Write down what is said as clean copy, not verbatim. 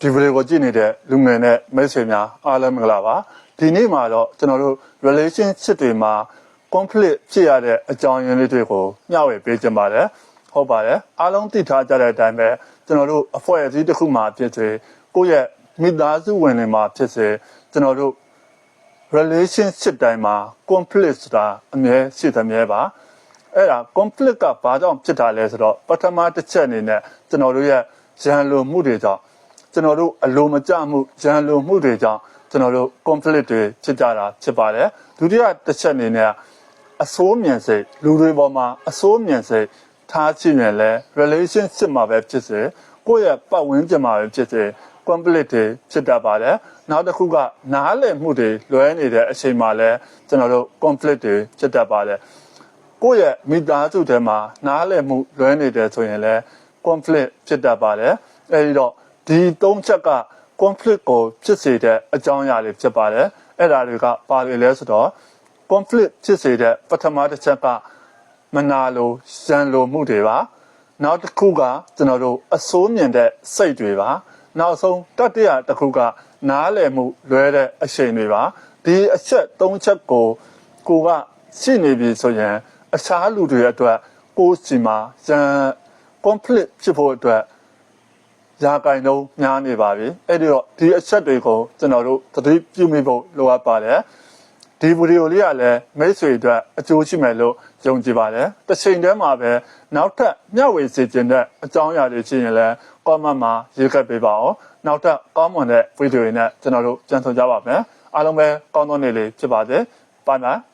ဒီဗီဒီယိုကိုကြည့်နေတဲ့လူငယ်နဲ့မိတ်ဆွေများအားလုံးမင်္ဂလာပါဒီနေ့မှာတော့ကျွန်တော်တို့ relationship တွေမှာ conflict ဖြစ်ရတဲ့အကြောင်းရင်းလေးတွေကိုမျှဝေပေးချင်ပါတယ်ဟုတ်ပါတယ်အားလုံးသိထားကြတဲ့အတိုင်းပဲကျွန်တော်တို့အဖွဲ့အစည်းတစ်ခုမှာဖြစ်စေကိုယ့်ရဲ့မိသားစုဝင်တွေမှာဖြစ်စေကျွန်တော်တို့ relationship တိုင်းမှာ conflict ဆိုတာအမြဲရှိသမျှပါအဲ့ဒါ conflict ကဘာကြောင့်ဖြစ်တာလဲဆိုတော့ပထမတစ်ချက်အနေနဲ့ကျွန်တော်တို့ရဲ့ရန်လိုမှုတွေကြောင့်ကျွန်တော်တို့အလိုမကျမှုရန်လိုမှုတွေကြောင့်ကျွန်တော်တို့ conflict တွေဖြစ်ကြတာဖြစ်ပါတယ်ဒုတိယတစ်ချက်အနေနဲ့အစိုးမြင်စိတ်လူတွေပေါ်မှာအစိုးမြင်စိတ်ထားချင်ရင်လဲ relationship မှာပဲဖြစ်စေကိုယ့်ရဲ့ပတ်ဝန်းကျင်မှာပဲဖြစ်စေ conflict တွေဖြစ်တတ်ပါတယ်နောက်တစ်ခုကနားလည်မှုတွေလွဲနေတဲ့အချိန်မှာလဲကျွန်တော်တို့ conflict တွေဖြစ်တတ်ပါတယ်ကိုယ့်ရဲ့မိသားစုထဲမှာနားလည်မှုလွဲနေတယ်ဆိုရင်လဲ conflict ဖြစ်တတ်ပါတယ်အဲဒီတော့ဒီသုံးချက်က conflict ကိုဖြစ်စေတဲ့အကြောင်းအရာတွေဖြစ်ပါတယ်အဲ့ဒါတွေကပါလေလဲဆိုတော့ conflict ဖြစ်စေတဲ့ပထမတစ်ချက်ကမနာလိုရန်လိုမှုတွေပါနောက်တစ်ခုကကျွန်တော်တို့အစိုးမြင်တဲ့စိတ်တွေပါနောက်ဆုံးတတိယတစ်ခုကနားလည်မှုလွဲတဲ့အချိန်တွေပါဒီအချက်သုံးချက်ကိုကရှိနေပြီဆိုရင်အခြားလူတွေအတွက်ကိုယ်စီမှာရန် conflict ဖြစ်ဖို့အတွက်ရာဂိုင်လုံးများနေပါပြီအဲ့ဒီတော့ဒီအချက်တွေကိုကျွန်တော်တို့သတိပြုမိဖို့လိုအပ်ပါတယ်ဒီဗီဒီယိုလေးကလည်းမိတ်ဆွေအတွက်အကျိုးရှိမယ်လို့ယုံကြည်ပါတယ်တစ်ချိန်တည်းမှာပဲနောက်ထပ်မျှဝေစေချင်တဲ့အကြောင်းအရာတွေရှိရင်လည်း comment မှာရေးခဲ့ပေးပါဦးနောက်ထပ်ကောင်းမွန်တဲ့ဗီဒီယိုတွေနဲ့ကျွန်တော်တို့ပြန်ဆောင်ကြပါမယ်အားလုံးပဲကောင်းသောနေ့လေးဖြစ်ပါစေbye bye